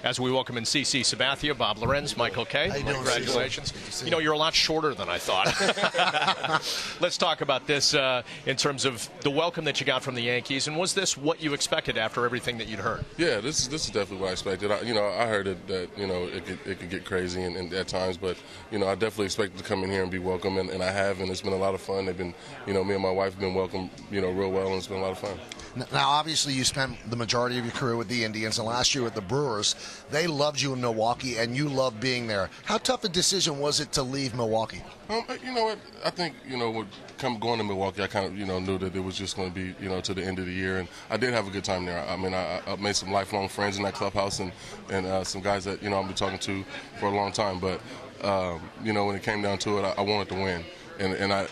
as we welcome in CC Sabathia, Bob Lorenz, Michael K. Congratulations. You know, you're a lot shorter than I thought. Let's talk about this in terms of the welcome that you got from the Yankees, and was this what you expected after everything that you'd heard? Yeah, this is definitely what I expected. I heard that it could get crazy and at times, but I definitely expected to come in here and be welcome, and I have, and it's been a lot of fun. They've been, me and my wife have been welcomed, real well, and it's been a lot of fun. Now, obviously, you spent the majority of your career with the Indians, and last year with the Brewers. They loved you in Milwaukee, and you loved being there. How tough a decision was it to leave Milwaukee? You know what? I think, going to Milwaukee, I kind of, knew that it was just going to be, to the end of the year, and I did have a good time there. I mean, I made some lifelong friends in that clubhouse and some guys that, I've been talking to for a long time. But, when it came down to it, I wanted to win. And I,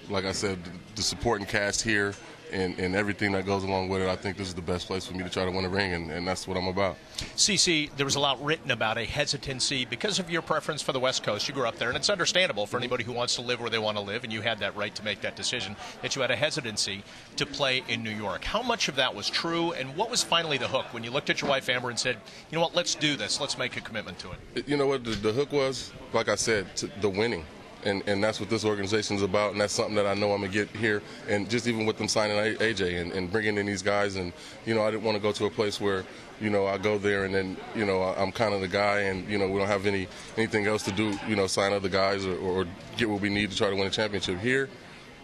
like I said, the supporting cast here and everything that goes along with it, I think this is the best place for me to try to win a ring, and that's what I'm about. CC, there was a lot written about a hesitancy because of your preference for the West Coast. You grew up there, and it's understandable for anybody who wants to live where they want to live, and you had that right to make that decision, that you had a hesitancy to play in New York. How much of that was true, and what was finally the hook when you looked at your wife, Amber, and said, you know what, let's do this, let's make a commitment to it? You know what the hook was? Like I said, the winning. And that's what this organization is about, and that's something that I know I'm going to get here. And just even with them signing AJ and bringing in these guys, and, I didn't want to go to a place where, I go there and then, I'm kind of the guy and, we don't have anything else to do, sign other guys or get what we need to try to win a championship. Here,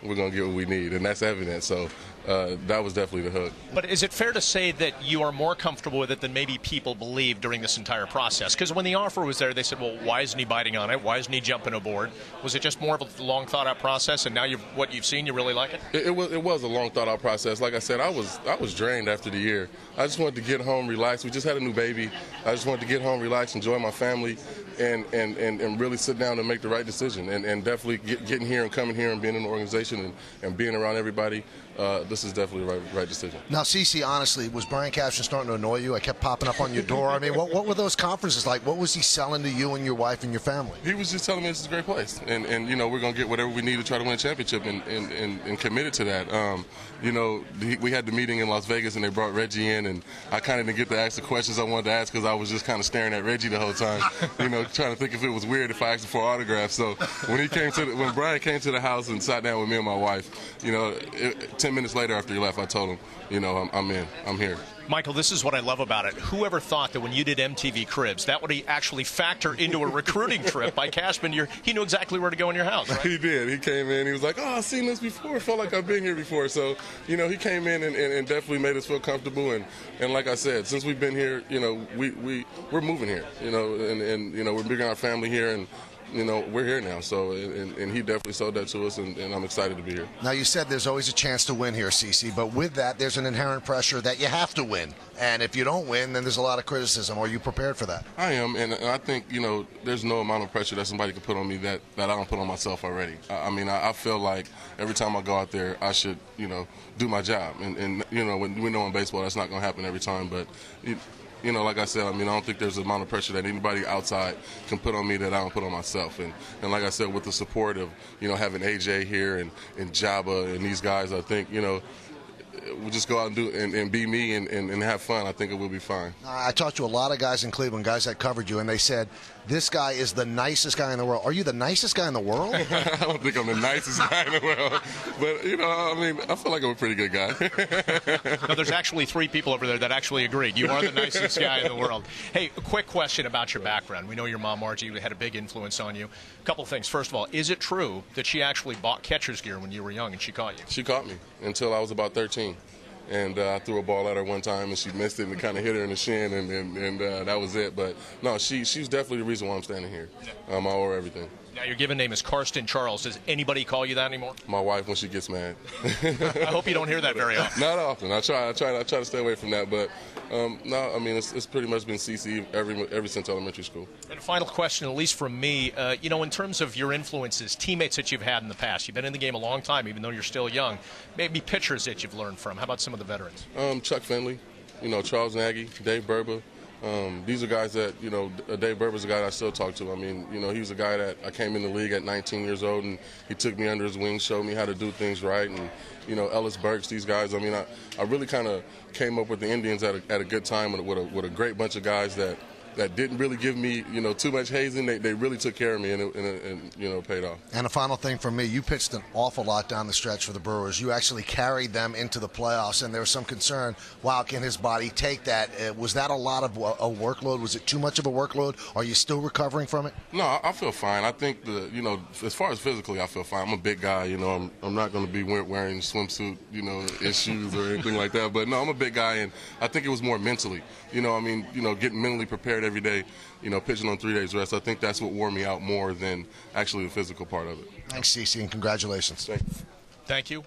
we're going to get what we need, and that's evident. So that was definitely the hook. But is it fair to say that you are more comfortable with it than maybe people believe during this entire process? Because when the offer was there, they said, well, why isn't he biting on it? Why isn't he jumping aboard? Was it just more of a long thought-out process, and now what you've seen, you really like it? It was a long thought-out process. Like I said, I was drained after the year. I just wanted to get home, relax. We just had a new baby. I just wanted to get home, relax, enjoy my family, and really sit down and make the right decision. And definitely getting here and coming here and being in the organization and being around everybody, this is definitely the right decision. Now, CC, honestly, was Brian Cashman starting to annoy you? I kept popping up on your door. I mean, what were those conferences like? What was he selling to you and your wife and your family? He was just telling me this is a great place, and we're going to get whatever we need to try to win a championship, and committed to that. We had the meeting in Las Vegas, and they brought Reggie in, and I kind of didn't get to ask the questions I wanted to ask because I was just kind of staring at Reggie the whole time, trying to think if it was weird if I asked for autographs. So when Brian came to the house and sat down with me and my wife, 10 minutes later after he left, I told him, I'm in. I'm here. Michael, this is what I love about it. Whoever thought that when you did MTV Cribs, that would actually factor into a recruiting trip by Cashman? He knew exactly where to go in your house, right? He did. He came in. He was like, I've seen this before. I felt like I've been here before. So, he came in and definitely made us feel comfortable. And like I said, since we've been here, we're moving here, and we're bringing our family here, and we're here now, so and he definitely sold that to us, and I'm excited to be here. Now, you said there's always a chance to win here, CC, but with that, there's an inherent pressure that you have to win. And if you don't win, then there's a lot of criticism. Are you prepared for that? I am, and I think, there's no amount of pressure that somebody can put on me that I don't put on myself already. I feel like every time I go out there, I should, do my job. And when we know in baseball that's not going to happen every time, but like I said, I don't think there's an amount of pressure that anybody outside can put on me that I don't put on myself. And like I said, with the support of, having AJ here and Jabba and these guys, I think, we'll just go out and do and be me and have fun. I think it will be fine. I talked to a lot of guys in Cleveland, guys that covered you, and they said, this guy is the nicest guy in the world. Are you the nicest guy in the world? I don't think I'm the nicest guy in the world. But, I feel like I'm a pretty good guy. No, there's actually 3 people over there that actually agreed. You are the nicest guy in the world. Hey, a quick question about your background. We know your mom, Margie, had a big influence on you. A couple things. First of all, is it true that she actually bought catcher's gear when you were young and she caught you? She caught me until I was about 13. And I threw a ball at her one time, and she missed it and kind of hit her in the shin, and that was it. But, no, she's definitely the reason why I'm standing here. I owe her everything. Now, your given name is Karsten Charles. Does anybody call you that anymore? My wife when she gets mad. I hope you don't hear that very often. Not often. I try to stay away from that. But, no, it's pretty much been CC ever since elementary school. And a final question, at least from me. In terms of your influences, teammates that you've had in the past, you've been in the game a long time, even though you're still young. Maybe pitchers that you've learned from. How about some of the veterans? Chuck Finley, Charles Nagy, Dave Burba. These are guys that, Dave Burba's a guy that I still talk to. He was a guy that I came in the league at 19 years old, and he took me under his wing, showed me how to do things right. And, Ellis Burks, these guys. I really kind of came up with the Indians at a good time with a great bunch of guys that, that didn't really give me, too much hazing. They really took care of me, and it paid off. And a final thing for me, you pitched an awful lot down the stretch for the Brewers. You actually carried them into the playoffs, and there was some concern, wow, can his body take that? Was that a lot of a workload? Was it too much of a workload? Are you still recovering from it? No, I feel fine. I think as far as physically, I feel fine. I'm a big guy, I'm not going to be wearing swimsuit, issues or anything like that. But no, I'm a big guy, and I think it was more mentally. Getting mentally prepared every day, pitching on 3 days rest. I think that's what wore me out more than actually the physical part of it. Thanks, CeCe, and congratulations. Thanks. Thank you.